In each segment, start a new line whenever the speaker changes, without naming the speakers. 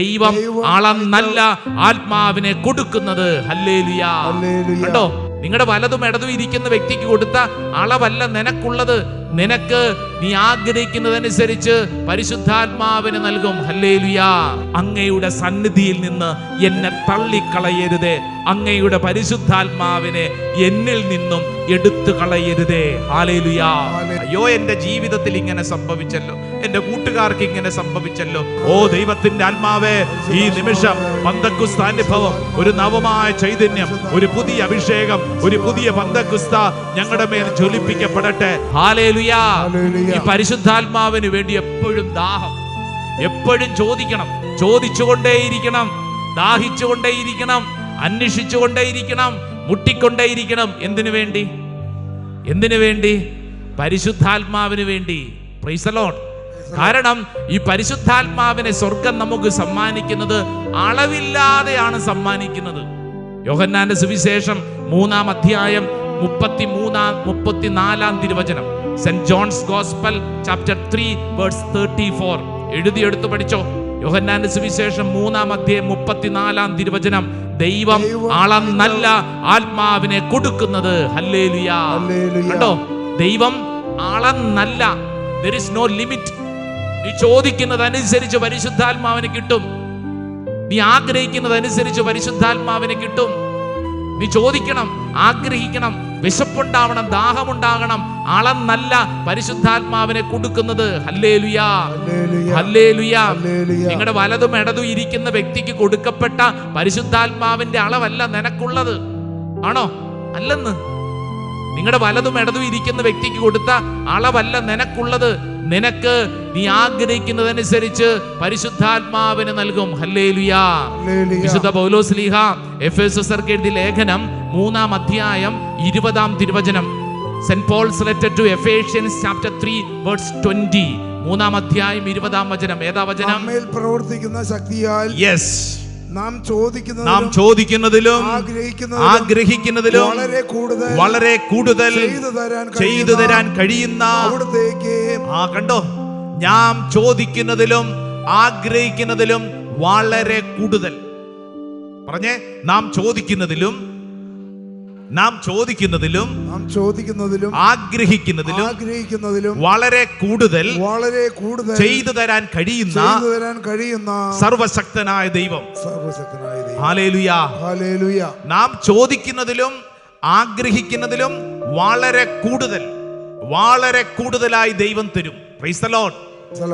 ദൈവം അളന്നല്ല ആത്മാവിനെ കൊടുക്കുന്നത്. ഹല്ലേലൂയ. കണ്ടോ, നിങ്ങളുടെ വലതും ഇടതും ഇരിക്കുന്ന വ്യക്തിക്ക് കൊടുത്ത അളവല്ല നിനക്കുള്ളത്. നിനക്ക് നീ ആഗ്രഹിക്കുന്നതനുസരിച്ച് പരിശുദ്ധാത്മാവിന് നൽകും. ഹല്ലേലൂയ. അങ്ങയുടെ സന്നിധിയിൽ നിന്ന് എന്നെ തള്ളിക്കളയരുതേ. അങ്ങയുടെ പരിശുദ്ധാത്മാവിനെ എന്നിൽ നിന്നും എടുത്തു കളയരുതേ. ഹല്ലേലൂയ. അയ്യോ, എന്റെ ജീവിതത്തിൽ ഇങ്ങനെ സംഭവിച്ചല്ലോ, എന്റെ കൂട്ടുകാർക്ക് ഇങ്ങനെ സംഭവിച്ചല്ലോ. ഓ ദൈവത്തിന്റെ ആത്മാവേ, ഈ നിമിഷം പന്തക്കുസ്ത അനുഭവം, ഒരു നവമായ ചൈതന്യം, ഒരു പുതിയ അഭിഷേകം, ഒരു പുതിയ പന്തക്കുസ്ത ഞങ്ങളുടെ മേൽ ജ്വലിപ്പിക്കപ്പെടട്ടെ. ഹല്ലേലൂയ. ഈ പരിശുദ്ധാത്മാവിന് വേണ്ടി എപ്പോഴും ദാഹം, എപ്പോഴും ചോദിക്കണം, ചോദിച്ചുകൊണ്ടേയിരിക്കണം, ദാഹിച്ചുകൊണ്ടേയിരിക്കണം, അന്വേഷിച്ചുകൊണ്ടേയിരിക്കണം, മുട്ടിക്കൊണ്ടേയിരിക്കണം. എന്തിനു വേണ്ടി? എന്തിനു വേണ്ടി? പരിശുദ്ധാത്മാവിന് വേണ്ടി. Praise the Lord. കാരണം ഈ പരിശുദ്ധാത്മാവിനെ സ്വർഗം നമുക്ക് സമ്മാനിക്കുന്നത് അളവില്ലാതെയാണ് സമ്മാനിക്കുന്നത്. യോഹന്നാന്റെ സുവിശേഷം 3-ാം അധ്യായം 34-ാം തിരുവചനം, Saint John's gospel chapter 3 verse 34. എഴുതിയെടുത്ത് പഠിച്ചോ. യോഹന്നാന്റെ സുവിശേഷം 3-ാം അധ്യായം 34-ാം തിരുവചനം. ദൈവം അളന്നല്ല ആത്മാവിനെ കൊടുക്കുന്നത്. ഹല്ലേലൂയ. കണ്ടോ, ദൈവം അളന്നല്ല. there is no limit. നീ ചോദിക്കുന്നതനുസരിച്ച് പരിശുദ്ധാത്മാവിനെ കിട്ടും. നീ ആഗ്രഹിക്കുന്നതനുസരിച്ച് പരിശുദ്ധാത്മാവിനെ കിട്ടും. നീ ചോദിക്കണം, ആഗ്രഹിക്കണം, വിശപ്പുണ്ടാവണം, ദാഹമുണ്ടാകണം. അളന്നല്ല പരിശുദ്ധാത്മാവിനെ കൊടുക്കുന്നത്. ഹല്ലേലൂയ. ഹല്ലേലൂയ. നിങ്ങളുടെ വലതും ഇടതും ഇരിക്കുന്ന വ്യക്തിക്ക് കൊടുക്കപ്പെട്ട പരിശുദ്ധാത്മാവിന്റെ അളവല്ല നിനക്കുള്ളത്. ആണോ? അല്ലെന്ന്. നിങ്ങളുടെ വലതും ഇടതും ഇരിക്കുന്ന വ്യക്തിക്ക് കൊടുത്ത അളവല്ല നിനക്കുള്ളത്. നിനക്ക് നീ ആഗ്രഹിക്കുന്നതനുസരിച്ച് പരിശുദ്ധാത്മാവിന് നൽകും. ഹല്ലേലൂയ. വിശുദ്ധ പൗലോസ് ശ്ലീഹ എഫെസോസ്യർക്ക് എഴുതിയ ലേഖനം 3-ാം അധ്യായം 20-ാം തിരുവചനം. Saint Paul's letter to Ephesians chapter 3 verse 20. 3-ാം അധ്യായം 20-ാം വചനം. ഏതാ വചനം?
നമ്മിൽ പ്രവർത്തിക്കുന്ന ശക്തിയാൽ നാം
ചോദിക്കുന്നതിലും ആഗ്രഹിക്കുന്നതിലും വളരെ കൂടുതൽ ചെയ്തു തരാൻ കഴിയുന്ന
അവിടുത്തേക്ക്.
കണ്ടോ, നാം ചോദിക്കുന്നതിലും ആഗ്രഹിക്കുന്നതിലും വളരെ കൂടുതൽ. പറഞ്ഞേ, നാം ചോദിക്കുന്നതിലും ആഗ്രഹിക്കുന്നതിലും വളരെ കൂടുതൽ ചെയ്തു തരാൻ കഴിയുന്ന സർവശക്തനായ ദൈവം. ഹല്ലേലൂയ. നാം ചോദിക്കുന്നതിലും ആഗ്രഹിക്കുന്നതിലും വളരെ കൂടുതലായി ദൈവം തരും. Praise the Lord.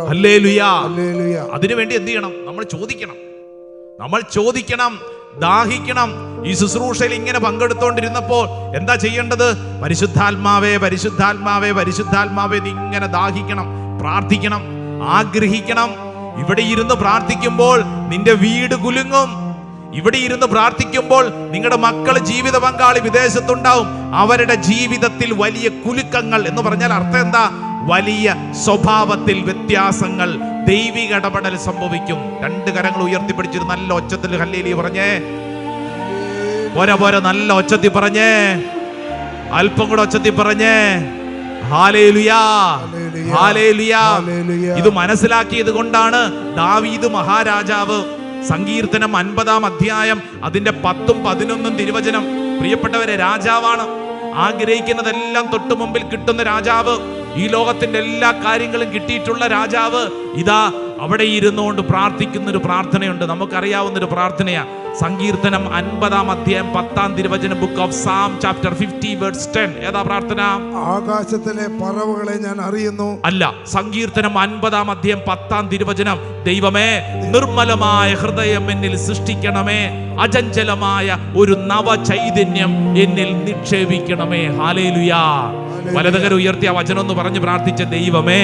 ഹല്ലേലൂയ. അതിനുവേണ്ടി എന്ത് ചെയ്യണം? നമ്മൾ ചോദിക്കണം, ദാഹിക്കണം. ഈ ശുശ്രൂഷയിൽ ഇങ്ങനെ പങ്കെടുത്തോണ്ടിരുന്നപ്പോൾ എന്താ ചെയ്യേണ്ടത്? പരിശുദ്ധാത്മാവേ, പരിശുദ്ധാത്മാവേ, പരിശുദ്ധാത്മാവേ ഇങ്ങനെ ദാഹിക്കണം, പ്രാർത്ഥിക്കണം, ആഗ്രഹിക്കണം. ഇവിടെ ഇരുന്ന് പ്രാർത്ഥിക്കുമ്പോൾ നിന്റെ വീട് കുലുങ്ങും. ഇവിടെ ഇരുന്ന് പ്രാർത്ഥിക്കുമ്പോൾ നിങ്ങളുടെ മക്കള്, ജീവിത പങ്കാളി വിദേശത്തുണ്ടാവും. അവരുടെ ജീവിതത്തിൽ വലിയ കുലുക്കങ്ങൾ എന്ന് പറഞ്ഞാൽ അർത്ഥം എന്താ? വലിയ സ്വഭാവത്തിൽ വ്യത്യാസങ്ങൾ, ദൈവിക ഇടപെടൽ സംഭവിക്കും. 2 കരങ്ങൾ ഉയർത്തിപ്പിടിച്ചൊരു നല്ല ഒച്ചത്തിൽ ഹല്ലേലൂയ പറഞ്ഞേ. പോരാ, നല്ല ഒച്ചത്തിൽ പറഞ്ഞേ. അല്പം കൂടെ ഒച്ചത്തിൽ പറഞ്ഞേ. ഹല്ലേലൂയ. ഹല്ലേലൂയ. ഇത് മനസ്സിലാക്കിയത് കൊണ്ടാണ് ദാവീദ് മഹാരാജാവ് സങ്കീർത്തനം 50-ാം അധ്യായം അതിന്റെ 10-ഉം 11-ഉം തിരുവചനം. പ്രിയപ്പെട്ടവരെ, രാജാവാണ്. ആഗ്രഹിക്കുന്നതെല്ലാം തൊട്ടു മുമ്പിൽ കിട്ടുന്ന രാജാവ്, ഈ ലോകത്തിന്റെ എല്ലാ കാര്യങ്ങളും കിട്ടിയിട്ടുള്ള രാജാവ് ഇതാ അവിടെ ഇരുന്നുകൊണ്ട് പ്രാർത്ഥിക്കുന്നൊരു പ്രാർത്ഥനയുണ്ട്. നമുക്കറിയാവുന്നൊരു പ്രാർത്ഥനയാ. സങ്കീർത്തനം 50-ാം അധ്യായം 10-ാം തിരുവചനം, book of Psalm chapter 50 verse 10. ഏതാ പ്രാർത്ഥന?
ആകാശത്തിലെ പറവകളെ ഞാൻ അറിയുന്നു.
അല്ല, സങ്കീർത്തനം 50-ാം അധ്യായം 10-ാം തിരുവചനം. ദൈവമേ, നിർമ്മലമായ ഹൃദയം എന്നിൽ സൃഷ്ടിക്കണമേ, അചഞ്ചലമായ ഒരു നവ ചൈതന്യം എന്നിൽ നിക്ഷേപിക്കണമേ. ഹല്ലേലൂയ. വലതുകര ഉയർത്തി ആ വചനം ഒന്ന് പറഞ്ഞ് പ്രാർത്ഥിച്ച. ദൈവമേ,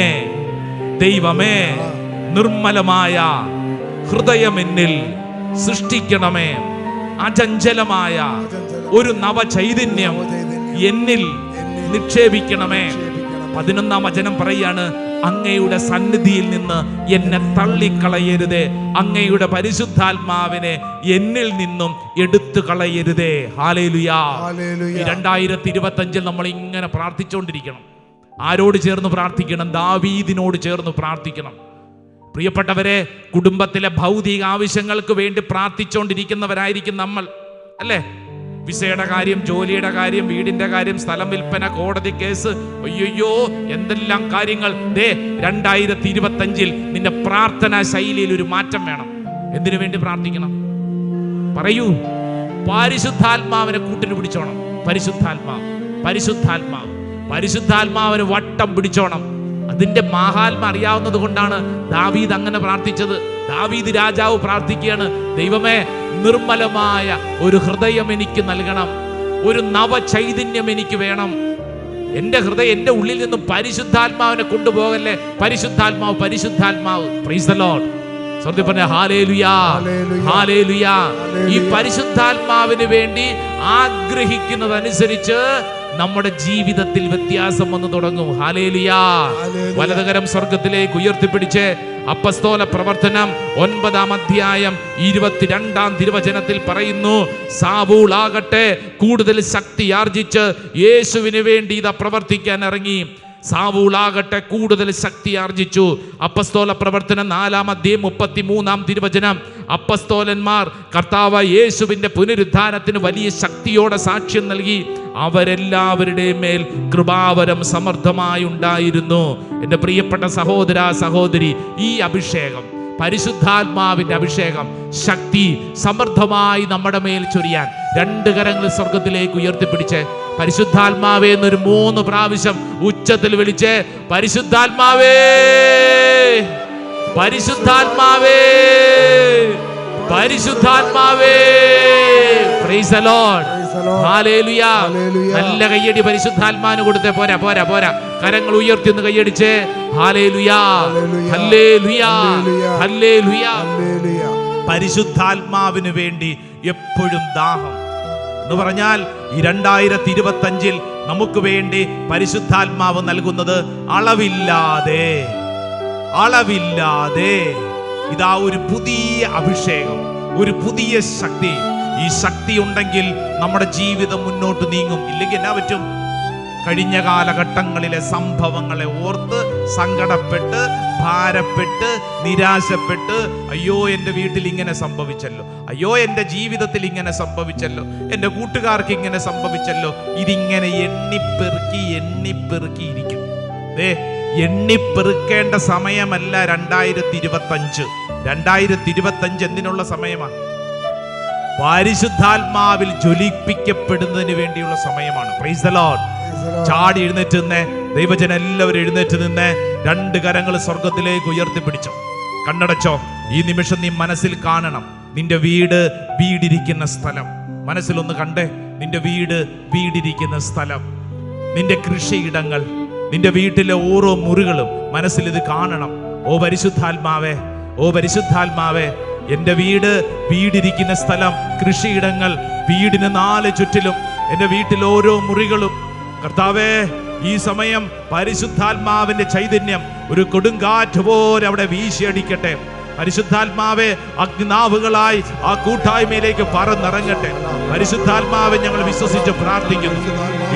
നിർമ്മലമായ ഹൃദയം എന്നിൽ സൃഷ്ടിക്കണമേ, അചഞ്ചലമായ ഒരു നവ ചൈതന്യം എന്നിൽ നിക്ഷേപിക്കണമേ. 11-ാം വചനം പറയാണ്, അങ്ങയുടെ സന്നിധിയിൽ നിന്ന് എന്നെ തള്ളിക്കളയരുതേ, അങ്ങയുടെ പരിശുദ്ധാത്മാവിനെ എന്നിൽ നിന്നും എടുത്തു കളയരുതേ. ഹല്ലേലൂയ. 2025 നമ്മൾ ഇങ്ങനെ പ്രാർത്ഥിച്ചുകൊണ്ടിരിക്കണം. ആരോട് ചേർന്ന് പ്രാർത്ഥിക്കണം? ദാവീദിനോട് ചേർന്ന് പ്രാർത്ഥിക്കണം. പ്രിയപ്പെട്ടവരെ, കുടുംബത്തിലെ ഭൗതിക ആവശ്യങ്ങൾക്ക് വേണ്ടി പ്രാർത്ഥിച്ചുകൊണ്ടിരിക്കുന്നവരായിരിക്കും നമ്മൾ, അല്ലേ? വിസയുടെ കാര്യം, ജോലിയുടെ കാര്യം, വീടിന്റെ കാര്യം, സ്ഥലം വിൽപ്പന, കോടതി കേസ്, അയ്യോ എന്തെല്ലാം കാര്യങ്ങൾ. 2025 നിന്റെ പ്രാർത്ഥനാ ശൈലിയിൽ ഒരു മാറ്റം വേണം. എന്തിനു വേണ്ടി പ്രാർത്ഥിക്കണം? പറയൂ. പരിശുദ്ധാത്മാവിനെ കൂട്ടിന് പിടിച്ചോണം. പരിശുദ്ധാത്മാവിന് വട്ടം പിടിച്ചോണം. അതിന്റെ മഹാത്മ അറിയാവുന്നത് കൊണ്ടാണ് ദാവീദ് അങ്ങനെ പ്രാർത്ഥിച്ചത്. ദാവീദ് രാജാവ് പ്രാർത്ഥിക്കുകയാണ്, ദൈവമേ, നിർമ്മലമായ ഒരു ഹൃദയം എനിക്ക് നൽകണം, ഒരു നവചൈതന്യം എനിക്ക് വേണം. എന്റെ ഹൃദയം, എന്റെ ഉള്ളിൽ നിന്നും പരിശുദ്ധാത്മാവിനെ കൊണ്ടുപോകല്ലേ. പരിശുദ്ധാത്മാവ്. Praise the Lord. ഈ പരിശുദ്ധാത്മാവിന് വേണ്ടി ആഗ്രഹിക്കുന്നതനുസരിച്ച് നമ്മുടെ ജീവിതത്തിൽ വ്യത്യാസം വന്നു തുടങ്ങും. ഹല്ലേലൂയാ. വലതുകരം സ്വർഗത്തിലേക്ക് ഉയർത്തിപ്പിടിച്ച് അപ്പസ്തോല പ്രവർത്തനം 9-ാം അധ്യായം 22-ാം തിരുവചനത്തിൽ പറയുന്നു, സാവൂൾ ആകട്ടെ കൂടുതൽ ശക്തി ആർജിച്ച് യേശുവിന് വേണ്ടി ഇതാ പ്രവർത്തിക്കാൻ ഇറങ്ങി. സാവൂളാകട്ടെ കൂടുതൽ ശക്തി ആർജിച്ചു. അപ്പസ്തോല പ്രവർത്തനം 4-ാം അധ്യായം 33-ാം തിരുവചനം. അപ്പസ്തോലന്മാർ കർത്താവ് യേശുവിന്റെ പുനരുദ്ധാനത്തിന് വലിയ ശക്തിയോടെ സാക്ഷ്യം നൽകി. അവരെല്ലാവരുടെയും മേൽ കൃപാവരം സമർത്ഥമായി ഉണ്ടായിരുന്നു. എൻ്റെ പ്രിയപ്പെട്ട സഹോദര സഹോദരി, ഈ അഭിഷേകം, പരിശുദ്ധാത്മാവിന്റെ അഭിഷേകം, ശക്തി സമൃദ്ധമായി നമ്മുടെ മേൽ ചൊരിയാൻ 2 കരങ്ങൾ സ്വർഗത്തിലേക്ക് ഉയർത്തിപ്പിടിച്ച് പരിശുദ്ധാത്മാവേ എന്നൊരു 3 പ്രാവശ്യം ഉച്ചത്തിൽ വിളിച്ച്, പരിശുദ്ധാത്മാവേ, പരിശുദ്ധാത്മാവേ, പരിശുദ്ധാത്മാവേ. Praise the Lord. ഹല്ലേലൂയ. നല്ല കയ്യടി പരിശുദ്ധാത്മാവിന് കൊടുത്തേ. പോരാ. കരങ്ങൾ ഉയർത്തി ഒന്ന് കയ്യടിച്ച് ഹല്ലേലൂയ, ഹല്ലേലൂയ, ഹല്ലേലൂയ. പരിശുദ്ധാത്മാവിന് വേണ്ടി എപ്പോഴും ദാഹം എന്ന് പറഞ്ഞാൽ ഈ 2025 നമുക്ക് വേണ്ടി പരിശുദ്ധാത്മാവ് നൽകുന്നത് അളവില്ലാതെ ഇതാ ഒരു പുതിയ അഭിഷേകം, ഒരു പുതിയ ശക്തി. ഈ ശക്തി ഉണ്ടെങ്കിൽ നമ്മുടെ ജീവിതം മുന്നോട്ട് നീങ്ങും. ഇല്ലെങ്കിൽ എന്നാ പറ്റും? കഴിഞ്ഞ കാലഘട്ടങ്ങളിലെ സംഭവങ്ങളെ ഓർത്ത് സങ്കടപ്പെട്ട്, ഭാരപ്പെട്ട്, നിരാശപ്പെട്ട്, അയ്യോ എൻ്റെ വീട്ടിൽ ഇങ്ങനെ സംഭവിച്ചല്ലോ, അയ്യോ എൻ്റെ ജീവിതത്തിൽ ഇങ്ങനെ സംഭവിച്ചല്ലോ, എൻ്റെ കൂട്ടുകാർക്ക് ഇങ്ങനെ സംഭവിച്ചല്ലോ. ഇതിങ്ങനെ എണ്ണിപ്പെറുക്കി ഇരിക്കും. എണ്ണിപ്പെറുക്കേണ്ട സമയമല്ല 2025. 2025 എന്തിനുള്ള സമയമാണ്? പരിശുദ്ധാത്മാവിൽ ജ്വലിപ്പിക്കപ്പെടുന്നതിന് വേണ്ടിയുള്ള സമയമാണ്. Praise the Lord. ചാടി എഴുന്നേറ്റ് നിന്നേ ദൈവജനം, എല്ലാവരും എഴുന്നേറ്റ് നിന്നേ 2 കരങ്ങൾ സ്വർഗത്തിലേക്ക് ഉയർത്തിപ്പിടിച്ചോ, കണ്ണടച്ചോ. ഈ നിമിഷം നീ മനസ്സിൽ കാണണം നിന്റെ വീടിരിക്കുന്ന സ്ഥലം. മനസ്സിലൊന്ന് കണ്ടേ, നിന്റെ വീടിരിക്കുന്ന സ്ഥലം, നിന്റെ കൃഷിയിടങ്ങൾ, നിന്റെ വീട്ടിലെ ഓരോ മുറികളും മനസ്സിൽ ഇത് കാണണം. ഓ പരിശുദ്ധാത്മാവേ, എൻ്റെ വീടിരിക്കുന്ന സ്ഥലം, കൃഷിയിടങ്ങൾ, വീടിന് 4 ചുറ്റിലും എൻ്റെ വീട്ടിൽ ഓരോ മുറികളും, കർത്താവേ, ഈ സമയം പരിശുദ്ധാത്മാവിന്റെ ചൈതന്യം ഒരു കൊടുങ്കാറ്റ് പോലെ അവിടെ വീശിയടിക്കട്ടെ. പരിശുദ്ധാത്മാവെ, അഗ്നിനാവുകളായി ആ കൂട്ടായ്മയിലേക്ക് പറന്നിറങ്ങട്ടെ. പരിശുദ്ധാത്മാവെ, ഞങ്ങൾ വിശ്വസിച്ച് പ്രാർത്ഥിക്കുന്നു.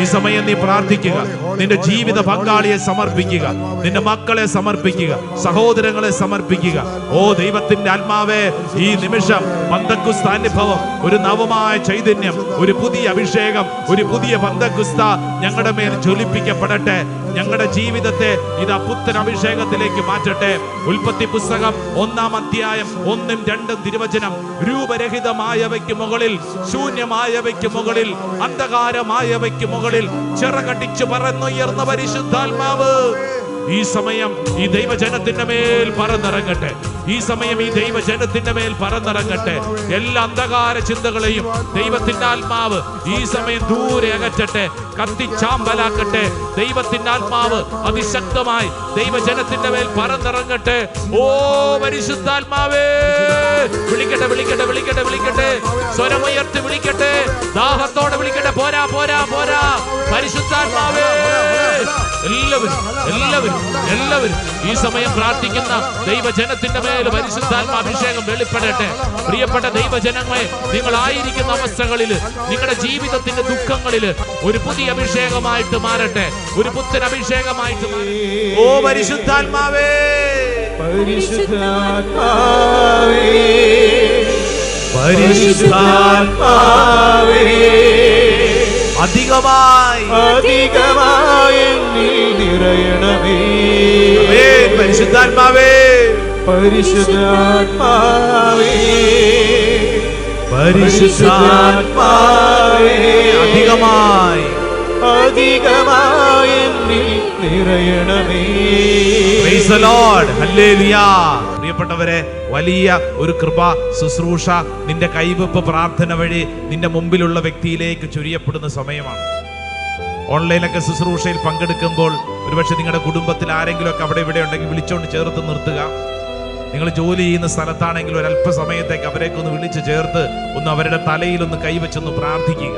ഈ സമയം നീ പ്രാർത്ഥിക്കുക, നിന്റെ ജീവിത പങ്കാളിയെ സമർപ്പിക്കുക, നിന്റെ മക്കളെ സമർപ്പിക്കുക, സഹോദരങ്ങളെ സമർപ്പിക്കുക. ഓ ദൈവത്തിന്റെ ആത്മാവേ, ഈ നിമിഷം പന്തക്കുസ്ത അനുഭവം, ഒരു നവമായ ചൈതന്യം, ഒരു പുതിയ അഭിഷേകം, ഒരു പുതിയ പന്തക്കുസ്ത ഞങ്ങളുടെ മേൽ ജ്വലിപ്പിക്കപ്പെടട്ടെ. ഞങ്ങളുടെ ജീവിതത്തെ ഇതാ പുത്തൻ അഭിഷേകത്തിലേക്ക് മാറ്റട്ടെ. ഉൽപ്പത്തി പുസ്തകം 1-ാം അധ്യായം 1-ഉം 2-ഉം തിരുവചനം. രൂപരഹിതമായവയ്ക്ക് മുകളിൽ, ശൂന്യമായവയ്ക്ക് മുകളിൽ, അന്ധകാരമായവയ്ക്ക് മുകളിൽ ചിറകടിച്ചു പറന്നുയർന്ന പരിശുദ്ധാത്മാവ് ഈ സമയം ഈ ദൈവജനത്തിന്റെ മേൽ പറന്നിറങ്ങട്ടെ. ഈ സമയം ഈ ദൈവജനത്തിന്റെ മേൽ പറന്നിറങ്ങട്ടെ. എല്ലാ അന്ധകാര ചിന്തകളെയും ദൈവത്തിന്റെ ആത്മാവ് ഈ സമയം ദൂരെ അകറ്റട്ടെ, കത്തിച്ചാമ്പലാക്കട്ടെ. ദൈവത്തിന്റെ ആത്മാവ് അതിശക്തമായി ദൈവജനത്തിന്റെ മേൽ പറന്നിറങ്ങട്ടെ. ഓ പരിശുദ്ധാത്മാവേ, വിളിക്കട്ടെ, വിളിക്കട്ടെ, വിളിക്കട്ടെ, വിളിക്കട്ടെ. സ്വരമുയർത്തി വിളിക്കട്ടെ, ദാഹത്തോടെ വിളിക്കട്ടെ. പോരാ, പോരാ, പോരാ. പരിശുദ്ധാത്മാവേ, എല്ലാവരും ഈ സമയം പ്രാർത്ഥിക്കുന്ന ദൈവജനത്തിന്റെ മേൽ പരിശുദ്ധാത്മാഭിഷേകം വെളിപ്പെടട്ടെ. പ്രിയപ്പെട്ട ദൈവജനങ്ങളെ, നിങ്ങളായിരിക്കുന്ന അവസ്ഥകളിൽ, നിങ്ങളുടെ ജീവിതത്തിന്റെ ദുഃഖങ്ങളിൽ ഒരു പുതിയ അഭിഷേകമായിട്ട് മാറട്ടെ, ഒരു പുത്തൻ അഭിഷേകമായിട്ട്. ഓ പരിശുദ്ധാത്മാവേ,
പരിശുദ്ധാത്മാവേ,
പരിശുദ്ധാത്മാവേ, അധികമായി
എന്നിൽ നിറയണമേ.
പരിശുദ്ധാത്മാവേ,
പരിശുദ്ധാത്മാവേ,
പരിശുദ്ധാത്മാവേ, അധികമായി
എന്നിൽ നിറയണമേ.
Praise the Lord. Hallelujah. പ്രിയപ്പെട്ടവരെ, വലിയ ഒരു കൃപ ശുശ്രൂഷ നിന്റെ കൈവെപ്പ് പ്രാർത്ഥന വഴി നിന്റെ മുമ്പിലുള്ള വ്യക്തിയിലേക്ക് ചൊരിയപ്പെടുന്ന സമയമാണ്. ഓൺലൈനൊക്കെ ശുശ്രൂഷയിൽ പങ്കെടുക്കുമ്പോൾ ഒരുപക്ഷെ നിങ്ങളുടെ കുടുംബത്തിൽ ആരെങ്കിലും ഒക്കെ അവിടെ ഇവിടെ ഉണ്ടെങ്കിൽ വിളിച്ചുകൊണ്ട് ചേർത്ത് നിർത്തുക. നിങ്ങൾ ജോലി ചെയ്യുന്ന സ്ഥലത്താണെങ്കിൽ ഒരല്പസമയത്തേക്ക് അവരെയൊക്കെ വിളിച്ച് ചേർത്ത് അവരുടെ തലയിലൊന്ന് കൈവച്ചൊന്ന് പ്രാർത്ഥിക്കുക.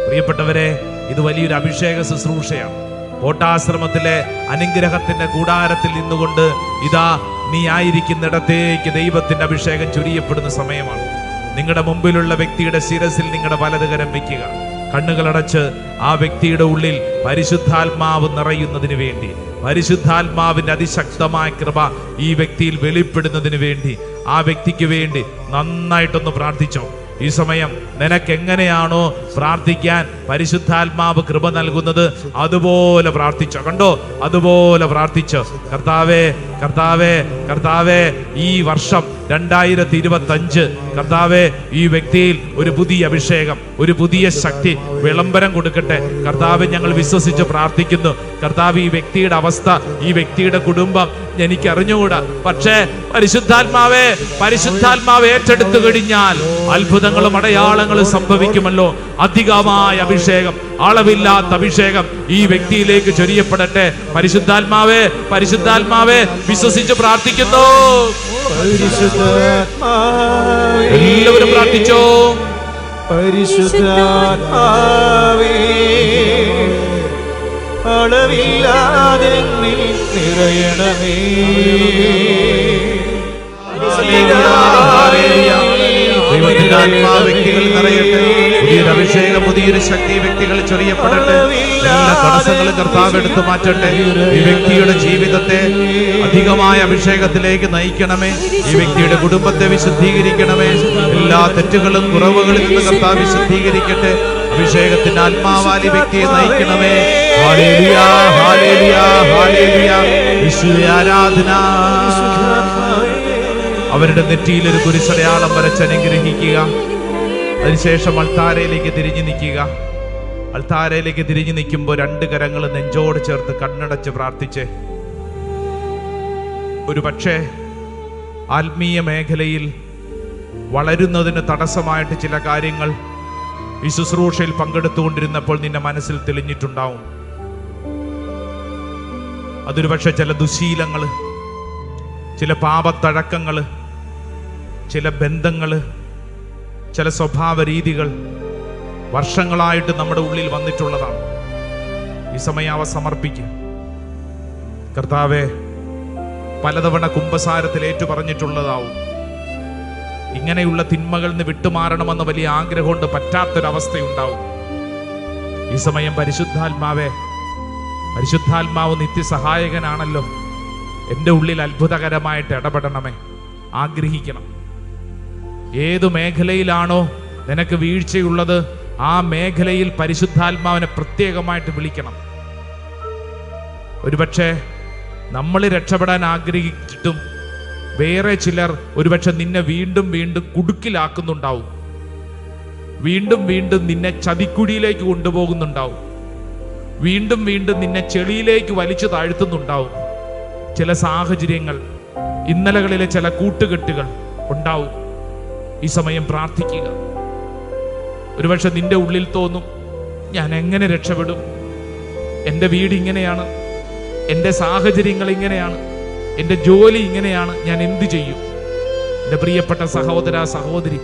പ്രിയപ്പെട്ടവരെ, ഇത് വലിയൊരു അഭിഷേക ശുശ്രൂഷയാണ്. കോട്ടാശ്രമത്തിലെ അനുഗ്രഹത്തിന്റെ കൂടാരത്തിൽ നിന്നുകൊണ്ട് ഇതാ നീ ആയിരിക്കുന്നിടത്തേക്ക് ദൈവത്തിന്റെ അഭിഷേകം ചൊരിയപ്പെടുന്ന സമയമാണ്. നിങ്ങളുടെ മുമ്പിലുള്ള വ്യക്തിയുടെ ശിരസിൽ നിങ്ങളുടെ വലതുകരം വയ്ക്കുക. കണ്ണുകളടച്ച് ആ വ്യക്തിയുടെ ഉള്ളിൽ പരിശുദ്ധാത്മാവ് നിറയുന്നതിന് വേണ്ടി, പരിശുദ്ധാത്മാവിന്റെ അതിശക്തമായ കൃപ ഈ വ്യക്തിയിൽ വെളിപ്പെടുന്നതിന് വേണ്ടി, ആ വ്യക്തിക്ക് വേണ്ടി നന്നായിട്ടൊന്ന് പ്രാർത്ഥിച്ചോ. ഈ സമയം നിനക്ക് എങ്ങനെയാണോ പ്രാർത്ഥിക്കാൻ പരിശുദ്ധാത്മാവ് കൃപ നൽകുന്നത് അതുപോലെ പ്രാർത്ഥിച്ചോ. കണ്ടോ, അതുപോലെ പ്രാർത്ഥിച്ചോ. കർത്താവേ, കർത്താവേ, കർത്താവേ, ഈ വർഷം 2025 കർത്താവേ, ഈ വ്യക്തിയിൽ ഒരു പുതിയ അഭിഷേകം, ഒരു പുതിയ ശക്തി വിളംബരം കൊടുക്കട്ടെ. കർത്താവെ, ഞങ്ങൾ വിശ്വസിച്ച് പ്രാർത്ഥിക്കുന്നു. കർത്താവ്, ഈ വ്യക്തിയുടെ അവസ്ഥ, ഈ വ്യക്തിയുടെ കുടുംബം എനിക്ക് അറിഞ്ഞുകൂടാ. പക്ഷേ പരിശുദ്ധാത്മാവേ, പരിശുദ്ധാത്മാവ് ഏറ്റെടുത്തു കഴിഞ്ഞാൽ അത്ഭുതങ്ങളും അടയാളങ്ങളും സംഭവിക്കുമല്ലോ. അധികമായ അഭിഷേകം, അളവില്ലാത്ത അഭിഷേകം ഈ വ്യക്തിയിലേക്ക് ചൊരിയപ്പെടട്ടെ. പരിശുദ്ധാത്മാവേ, പരിശുദ്ധാത്മാവേ, വിശ്വസിച്ച് പ്രാർത്ഥിക്കുന്നു. എല്ലാവരും പ്രാർത്ഥിച്ചോ.
പരിശുദ്ധാത്മാവേ, അളവില്ലാതെ നിറയണമേ.
ദൈവത്തിന്റെ ആത്മാവ് വ്യക്തികൾ നിറയട്ടെ. പുതിയൊരു അഭിഷേകം, പുതിയൊരു ശക്തി വ്യക്തികൾ ചൊരിയപ്പെടട്ടെ. എല്ലാ തടസ്സങ്ങളും കർത്താവ് എടുത്തു മാറ്റട്ടെ. ഈ വ്യക്തിയുടെ ജീവിതത്തെ അധികമായ അഭിഷേകത്തിലേക്ക് നയിക്കണമേ. ഈ വ്യക്തിയുടെ കുടുംബത്തെ വിശുദ്ധീകരിക്കണമേ. എല്ലാ തെറ്റുകളും കുറവുകളിൽ നിന്ന് കർത്താവ് വിശുദ്ധീകരിക്കട്ടെ. അഭിഷേകത്തിന്റെ ആത്മാവാലി വ്യക്തിയെ നയിക്കണമേ. Hallelujah, hallelujah, hallelujah. യേശുവേ ആരാധന. അവരുടെ നെറ്റിയിൽ ഒരു കുരിശടയാളം വരച്ച് അനുഗ്രഹിക്കുക. അതിനുശേഷം അൾത്താരയിലേക്ക് തിരിഞ്ഞു നിൽക്കുക. അൾത്താരയിലേക്ക് തിരിഞ്ഞു നിൽക്കുമ്പോൾ 2 കരങ്ങൾ നെഞ്ചോട് ചേർത്ത് കണ്ണടച്ച് പ്രാർത്ഥിച്ച്. ഒരു പക്ഷേ ആത്മീയ മേഖലയിൽ വളരുന്നതിന് തടസ്സമായിട്ട് ചില കാര്യങ്ങൾ ഈ ശുശ്രൂഷയിൽ പങ്കെടുത്തുകൊണ്ടിരുന്നപ്പോൾ നിന്റെ മനസ്സിൽ തെളിഞ്ഞിട്ടുണ്ടാവും. അതൊരു പക്ഷെ ചില ദുശീലങ്ങൾ, ചില പാപത്തഴക്കങ്ങൾ, ചില ബന്ധങ്ങൾ, ചില സ്വഭാവ രീതികൾ വർഷങ്ങളായിട്ട് നമ്മുടെ ഉള്ളിൽ വന്നിട്ടുള്ളതാണ്. ഈ സമയം അവ സമർപ്പിക്കുക. കർത്താവേ, പലതവണ കുമ്പസാരത്തിൽ ഏറ്റു പറഞ്ഞിട്ടുള്ളതാവും. ഇങ്ങനെയുള്ള തിന്മകളിൽ നിന്ന് വിട്ടുമാറണമെന്ന് വലിയ ആഗ്രഹമുണ്ട്, പറ്റാത്തൊരവസ്ഥയുണ്ടാവും. ഈ സമയം പരിശുദ്ധാത്മാവേ, പരിശുദ്ധാത്മാവ് നിത്യസഹായകനാണല്ലോ. എൻ്റെ ഉള്ളിൽ അത്ഭുതകരമായിട്ട് ഇടപെടണമേ. ആഗ്രഹിക്കണം. ഏതു മേഖലയിലാണോ നിനക്ക് വീഴ്ചയുള്ളത് ആ മേഖലയിൽ പരിശുദ്ധാത്മാവിനെ പ്രത്യേകമായിട്ട് വിളിക്കണം. ഒരുപക്ഷെ നമ്മൾ രക്ഷപ്പെടാൻ ആഗ്രഹിച്ചിട്ടും വേറെ ചിലർ ഒരുപക്ഷെ നിന്നെ വീണ്ടും വീണ്ടും കുടുക്കിലാക്കുന്നുണ്ടാവും. വീണ്ടും വീണ്ടും നിന്നെ ചതിക്കുഴിയിലേക്ക് കൊണ്ടുപോകുന്നുണ്ടാവും. വീണ്ടും വീണ്ടും നിന്നെ ചെളിയിലേക്ക് വലിച്ചു താഴ്ത്തുന്നുണ്ടാവും. ചില സാഹചര്യങ്ങൾ, ഇന്നലകളിലെ ചില കൂട്ടുകെട്ടുകൾ ഉണ്ടാവും. ഈ സമയം പ്രാർത്ഥിക്കുക. ഒരുപക്ഷെ നിന്റെ ഉള്ളിൽ തോന്നും, ഞാൻ എങ്ങനെ രക്ഷപ്പെടും? എൻ്റെ വീട് ഇങ്ങനെയാണ്, എൻ്റെ സാഹചര്യങ്ങൾ ഇങ്ങനെയാണ്, എൻ്റെ ജോലി ഇങ്ങനെയാണ്, ഞാൻ എന്തു ചെയ്യും? എൻ്റെ പ്രിയപ്പെട്ട സഹോദര സഹോദരി,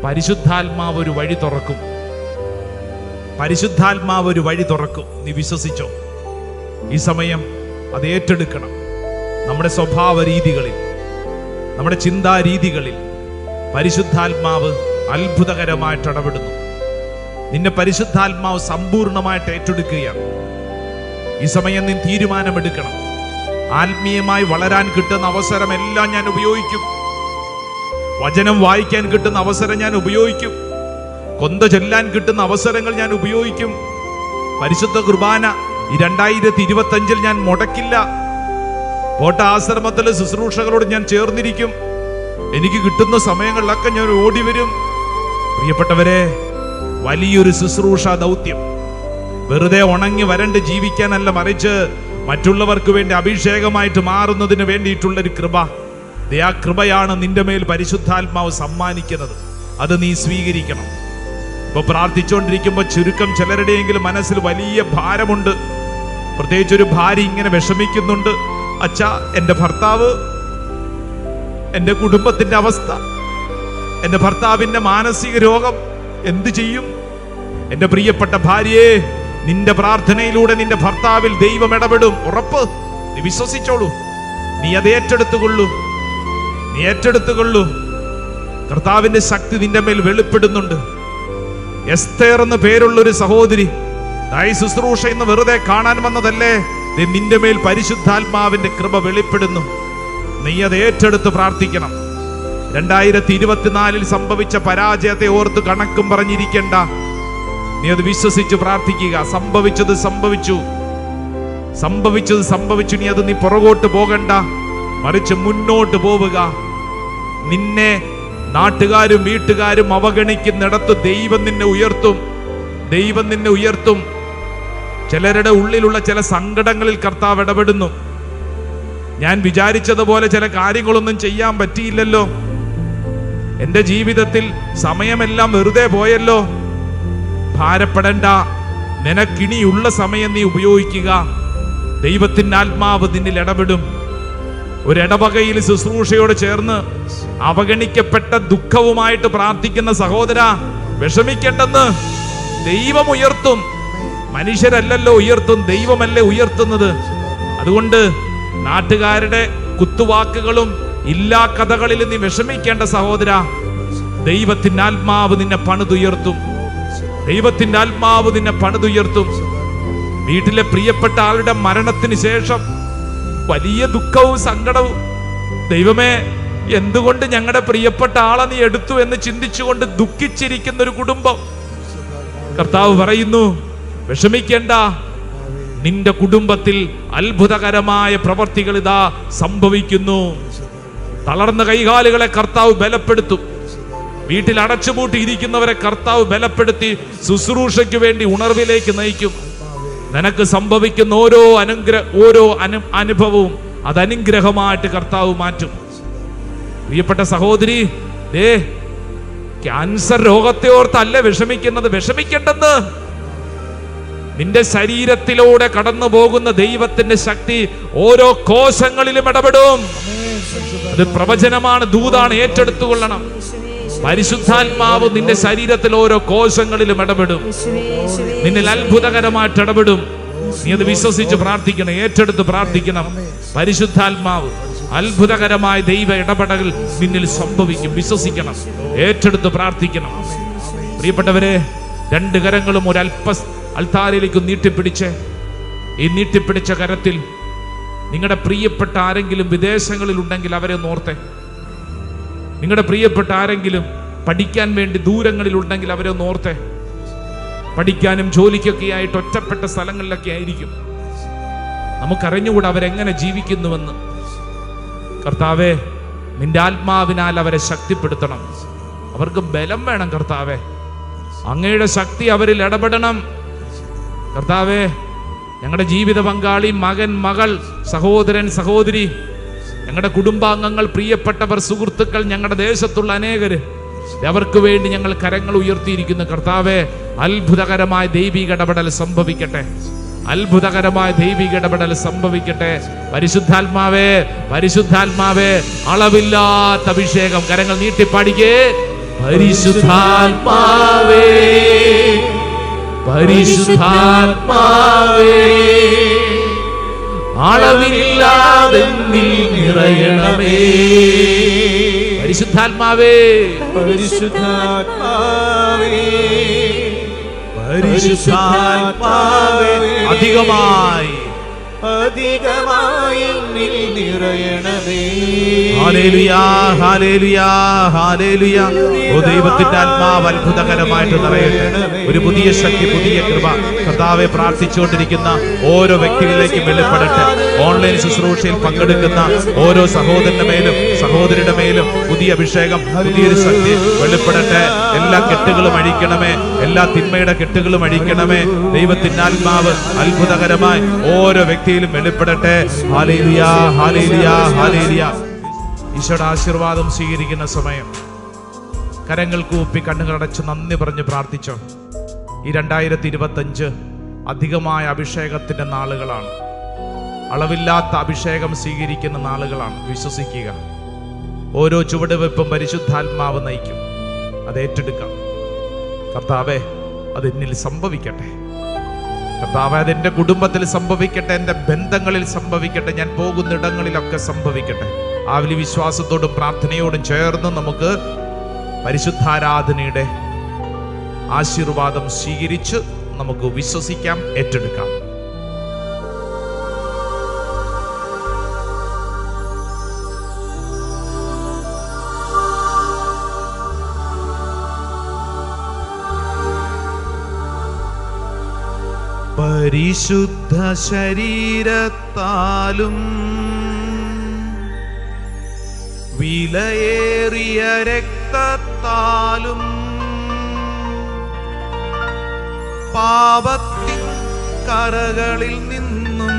പരിശുദ്ധാത്മാവ് ഒരു വഴി തുറക്കും. പരിശുദ്ധാത്മാവ് ഒരു വഴി തുറക്കും. നീ വിശ്വസിച്ചോ? ഈ സമയം അത് ഏറ്റെടുക്കണം. നമ്മുടെ സ്വഭാവ രീതികളിൽ, നമ്മുടെ ചിന്താരീതികളിൽ പരിശുദ്ധാത്മാവ് അത്ഭുതകരമായിട്ട് ഇടപെടുന്നു. നിന്നെ പരിശുദ്ധാത്മാവ് സമ്പൂർണമായിട്ട് ഏറ്റെടുക്കുകയാണ്. ഈ സമയം നീ തീരുമാനമെടുക്കണം. ആത്മീയമായി വളരാൻ കിട്ടുന്ന അവസരമെല്ലാം ഞാൻ ഉപയോഗിക്കും. വചനം വായിക്കാൻ കിട്ടുന്ന അവസരം ഞാൻ ഉപയോഗിക്കും. കൊന്ത ചൊല്ലാൻ കിട്ടുന്ന അവസരങ്ങൾ ഞാൻ ഉപയോഗിക്കും. പരിശുദ്ധ കുർബാന ഈ 2025 ഞാൻ മുടക്കില്ല. കോട്ട ആശ്രമത്തിലെ ശുശ്രൂഷകളോട് ഞാൻ ചേർന്നിരിക്കും. എനിക്ക് കിട്ടുന്ന സമയങ്ങളിലൊക്കെ ഞാൻ ഓടി വരും. പ്രിയപ്പെട്ടവരെ, വലിയൊരു ശുശ്രൂഷ ദൗത്യം. വെറുതെ ഉണങ്ങി വരണ്ട് ജീവിക്കാനല്ല, മറിച്ച് മറ്റുള്ളവർക്ക് വേണ്ടി അഭിഷേകമായിട്ട് മാറുന്നതിന് വേണ്ടിയിട്ടുള്ളൊരു കൃപ. ആ കൃപയാണ് നിന്റെ മേൽ പരിശുദ്ധാത്മാവ് സമ്മാനിക്കുന്നത്. അത് നീ സ്വീകരിക്കണം. ഇപ്പൊ പ്രാർത്ഥിച്ചുകൊണ്ടിരിക്കുമ്പോൾ ചുരുക്കം ചിലരുടെയെങ്കിലും മനസ്സിൽ വലിയ ഭാരമുണ്ട്. പ്രത്യേകിച്ച് ഒരു ഭാര്യ ഇങ്ങനെ വിഷമിക്കുന്നുണ്ട്. അച്ഛാ, എൻ്റെ ഭർത്താവ്, എൻ്റെ കുടുംബത്തിന്റെ അവസ്ഥ, എൻ്റെ ഭർത്താവിന്റെ മാനസിക രോഗം, എന്തു ചെയ്യും? എൻ്റെ പ്രിയപ്പെട്ട ഭാര്യയെ, നിന്റെ പ്രാർത്ഥനയിലൂടെ നിന്റെ ഭർത്താവിൽ ദൈവം ഇടപെടും. ഉറപ്പ്. നീ വിശ്വസിച്ചോളൂ. നീ അത് ഏറ്റെടുത്തുകൊള്ളൂ. നീ ഏറ്റെടുത്തുകൊള്ളൂ. കർത്താവിന്റെ ശക്തി നിന്റെ മേൽ വെളിപ്പെടുന്നുണ്ട്. എസ്തേർ എന്ന് പേരുള്ളൊരു സഹോദരി ഈ ശുശ്രൂഷ ഇന്ന് വെറുതെ കാണാൻ വന്നതല്ലേ. നിന്റെ മേൽ പരിശുദ്ധാത്മാവിന്റെ കൃപ വെളിപ്പെടുന്നു. നീ അത് ഏറ്റെടുത്ത് പ്രാർത്ഥിക്കണം. 2024 സംഭവിച്ച പരാജയത്തെ ഓർത്ത് കണക്കും പറഞ്ഞിരിക്കണ്ട. നീ അത് വിശ്വസിച്ച് പ്രാർത്ഥിക്കുക. സംഭവിച്ചത് സംഭവിച്ചു, സംഭവിച്ചത് സംഭവിച്ചു. നീ പുറകോട്ട് പോകണ്ട, മറിച്ച് മുന്നോട്ട് പോവുക. നിന്നെ നാട്ടുകാരും വീട്ടുകാരും അവഗണിക്കുന്നിടത്ത് ദൈവം നിന്നെ ഉയർത്തും. ദൈവം നിന്നെ ഉയർത്തും. ചിലരുടെ ഉള്ളിലുള്ള ചില സങ്കടങ്ങളിൽ കർത്താവ് ഇടപെടുന്നു. ഞാൻ വിചാരിച്ചതുപോലെ ചില കാര്യങ്ങളൊന്നും ചെയ്യാൻ പറ്റിയില്ലല്ലോ, എൻ്റെ ജീവിതത്തിൽ സമയമെല്ലാം വെറുതെ പോയല്ലോ. ഭാരപ്പെടണ്ട. നിനക്കിനിയുള്ള സമയം നീ ഉപയോഗിക്കുക. ദൈവത്തിൻ്റെ ആത്മാവ് നിന്നിൽ ഇടപെടും. ഒരിടവകയിൽ ശുശ്രൂഷയോട് ചേർന്ന് അവഗണിക്കപ്പെട്ട ദുഃഖവുമായിട്ട് പ്രാർത്ഥിക്കുന്ന സഹോദര, വിഷമിക്കേണ്ടെന്ന്. ദൈവം ഉയർത്തും. മനുഷ്യരല്ലല്ലോ ഉയർത്തും, ദൈവമല്ലേ ഉയർത്തുന്നത്. അതുകൊണ്ട് നാട്ടുകാരുടെ കുത്തുവാക്കുകളും ഇല്ലാ കഥകളിൽ നീ വിഷമിക്കേണ്ട സഹോദര. ദൈവത്തിന്റെ ആത്മാവ് നിന്നെ പണിതുയർത്തും. ദൈവത്തിന്റെ ആത്മാവ് നിന്നെ പണിതുയർത്തും. വീട്ടിലെ പ്രിയപ്പെട്ട ആളുടെ മരണത്തിന് ശേഷം വലിയ ദുഃഖവും സങ്കടവും, ദൈവമേ എന്തുകൊണ്ട് ഞങ്ങളുടെ പ്രിയപ്പെട്ട ആളെ നീ എടുത്തു എന്ന് ചിന്തിച്ചുകൊണ്ട് ദുഃഖിച്ചിരിക്കുന്ന ഒരു കുടുംബം, കർത്താവ് പറയുന്നു, വിഷമിക്കേണ്ട. നിന്റെ കുടുംബത്തിൽ അത്ഭുതകരമായ പ്രവർത്തികൾ ഇതാ സംഭവിക്കുന്നു. തളർന്ന കൈകാലുകളെ കർത്താവ് ബലപ്പെടുത്തും. വീട്ടിൽ അടച്ചുപൂട്ടി ഇരിക്കുന്നവരെ കർത്താവ് ബലപ്പെടുത്തി ശുശ്രൂഷയ്ക്ക് വേണ്ടി ഉണർവിലേക്ക് നയിക്കും. നിനക്ക് സംഭവിക്കുന്ന ഓരോ അനുഭവവും അത് അനുഗ്രഹമായിട്ട് കർത്താവ് മാറ്റും. പ്രിയപ്പെട്ട സഹോദരി, ക്യാൻസർ രോഗത്തെ ഓർത്തല്ല വിഷമിക്കുന്നത്. വിഷമിക്കേണ്ടെന്ന്. നിന്റെ ശരീരത്തിലൂടെ കടന്നു പോകുന്ന ദൈവത്തിന്റെ ശക്തി ഓരോ കോശങ്ങളിലും ഇടപെടും. അത് പ്രവചനമാണ്, ദൂതാണ്. ഏറ്റെടുത്തുകൊള്ളണം. പരിശുദ്ധാത്മാവ് നിന്റെ ശരീരത്തിൽ ഓരോ കോശങ്ങളിലും ഇടപെടും. നിന്നിൽ അത്ഭുതകരമായിട്ട് ഇടപെടും. നീ അത് വിശ്വസിച്ച് പ്രാർത്ഥിക്കണം, ഏറ്റെടുത്ത് പ്രാർത്ഥിക്കണം. പരിശുദ്ധാത്മാവ് അത്ഭുതകരമായ ദൈവ ഇടപെടൽ നിന്നിൽ സംഭവിക്കും. വിശ്വസിക്കണം, ഏറ്റെടുത്ത് പ്രാർത്ഥിക്കണം. പ്രിയപ്പെട്ടവരെ, 2 കരങ്ങളും ഒരല്പ അൾത്താരയിലേക്ക് നീട്ടിപ്പിടിച്ച്, ഈ നീട്ടിപ്പിടിച്ച കരത്തിൽ നിങ്ങളുടെ പ്രിയപ്പെട്ട ആരെങ്കിലും വിദേശങ്ങളിൽ ഉണ്ടെങ്കിൽ അവരെ ഓർത്തെ. നിങ്ങളുടെ പ്രിയപ്പെട്ട ആരെങ്കിലും പഠിക്കാൻ വേണ്ടി ദൂരങ്ങളിൽ ഉണ്ടെങ്കിൽ അവരെ ഓർത്തെ. പഠിക്കാനും ജോലിക്കൊക്കെ ആയിട്ട് ഒറ്റപ്പെട്ട സ്ഥലങ്ങളിലൊക്കെ ആയിരിക്കും. നമുക്കറിഞ്ഞുകൂടെ അവരെങ്ങനെ ജീവിക്കുന്നുവെന്ന്. കർത്താവേ, നിന്റെ ആത്മാവിനാൽ അവരെ ശക്തിപ്പെടുത്തണം. അവർക്ക് ബലം വേണം കർത്താവേ. അങ്ങയുടെ ശക്തി അവരിൽ ഇടപെടണം കർത്താവേ. ഞങ്ങളുടെ ജീവിത പങ്കാളി, മകൻ, മകൾ, സഹോദരൻ, സഹോദരി, ഞങ്ങളുടെ കുടുംബാംഗങ്ങൾ, പ്രിയപ്പെട്ടവർ, സുഹൃത്തുക്കൾ, ഞങ്ങളുടെ ദേശത്തുള്ള അനേകര്, അവർക്ക് വേണ്ടി ഞങ്ങൾ കരങ്ങൾ ഉയർത്തിയിരിക്കുന്നു കർത്താവേ. അത്ഭുതകരമായ ദൈവിക ഇടപെടൽ സംഭവിക്കട്ടെ. അത്ഭുതകരമായ ദൈവിക ഇടപെടൽ സംഭവിക്കട്ടെ. പരിശുദ്ധാത്മാവേ, പരിശുദ്ധാത്മാവേ, അളവില്ലാത്ത അഭിഷേകം. കരങ്ങൾ നീട്ടിപ്പാടിക്കേ. പരിശുദ്ധാത്മാവേ, പരിശുദ്ധാത്മാവേ, അളവില്ലാതെ നിറയണമേ. പരിശുദ്ധാത്മാവേ,
പരിശുദ്ധാത്മാവേ,
പരിശുദ്ധാത്മാവേ, അധികമായി
അധികമായി നിറയണമേ.
Hallelujah, hallelujah, hallelujah. ഓ ദൈവത്തിന്റെ ആത്മാവ് അത്ഭുതകരമായിട്ട് നിറയട്ടെ. ഒരു പുതിയ ശക്തി, പുതിയ കൃപ കർത്താവെ പ്രാർത്ഥിച്ചുകൊണ്ടിരിക്കുന്ന ഓരോ വ്യക്തികളിലേക്കും വെളിപ്പെടട്ടെ. ഓൺലൈൻ ശുശ്രൂഷയിൽ പങ്കെടുക്കുന്ന ഓരോ സഹോദരന്റെ മേലും സഹോദരിയുടെ മേലും പുതിയ അഭിഷേകം, പുതിയൊരു ശക്തി വെളിപ്പെടട്ടെ. എല്ലാ കെട്ടുകളും അഴിക്കണമേ, എല്ലാ തിന്മയുടെ കെട്ടുകളും അഴിക്കണമേ. ദൈവത്തിന്റെ ആത്മാവ് അത്ഭുതകരമായി ഓരോ വ്യക്തിയിലും വെളിപ്പെടട്ടെ. Hallelujah, hallelujah, hallelujah. ഈശോയുടെ ആശീർവാദം സ്വീകരിക്കുന്ന സമയം കരങ്ങൾ കൂപ്പി കണ്ണുകളടച്ച് നന്ദി പറഞ്ഞ് പ്രാർത്ഥിച്ചോ. ഈ 2025 അധികമായ അഭിഷേകത്തിന്റെ നാളുകളാണ്. അളവില്ലാത്ത അഭിഷേകം സ്വീകരിക്കുന്ന നാളുകളാണ്. വിശ്വസിക്കുക. ഓരോ ചുവടുവെപ്പും പരിശുദ്ധാത്മാവ് നയിക്കും. അത് ഏറ്റെടുക്കാം. കർത്താവേ, അത് എന്നിൽ സംഭവിക്കട്ടെ. കർത്താവേ, അതെന്റെ കുടുംബത്തിൽ സംഭവിക്കട്ടെ, എൻ്റെ ബന്ധങ്ങളിൽ സംഭവിക്കട്ടെ, ഞാൻ പോകുന്നിടങ്ങളിലൊക്കെ സംഭവിക്കട്ടെ. ആ വലിയ വിശ്വാസത്തോടും പ്രാർത്ഥനയോടും ചേർന്ന് നമുക്ക് പരിശുദ്ധാരാധനയുടെ ആശീർവാദം സ്വീകരിച്ച് നമുക്ക് വിശ്വസിക്കാം, ഏറ്റെടുക്കാം. പരിശുദ്ധ ശരീരത്താലും വിലയേറിയ രക്തത്താലും പാപത്തിൻ കറകളിൽ നിന്നും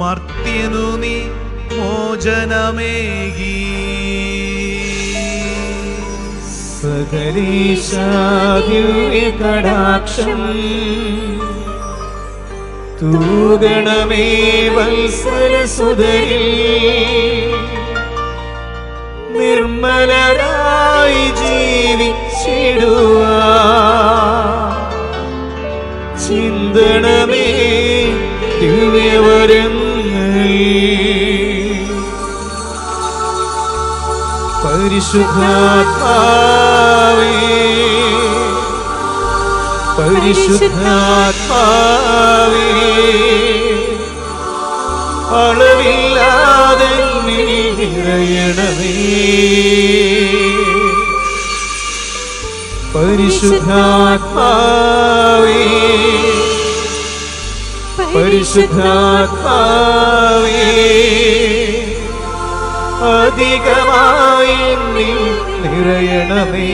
മർത്യനു നീ മോചനമേകി.
സകലേശാദിവ്യ കടാക്ഷം തൂഗണമേ വത്സരസുതരിൽ. നിർമ്മലരായി ജീവിച്ചിടുവാൻ ചിന്തണമേ ദിവ്യവരങ്ങൾ. പരിശുദ്ധാത്മാവേ, പരിശുദ്ധാത്മാവേ, അളവില്ലാതെ നിറയണമേ. പരിശുദ്ധാത്മാവേ, പരിശുദ്ധാത്മാവേ, അധികമായി നിറയണമേ.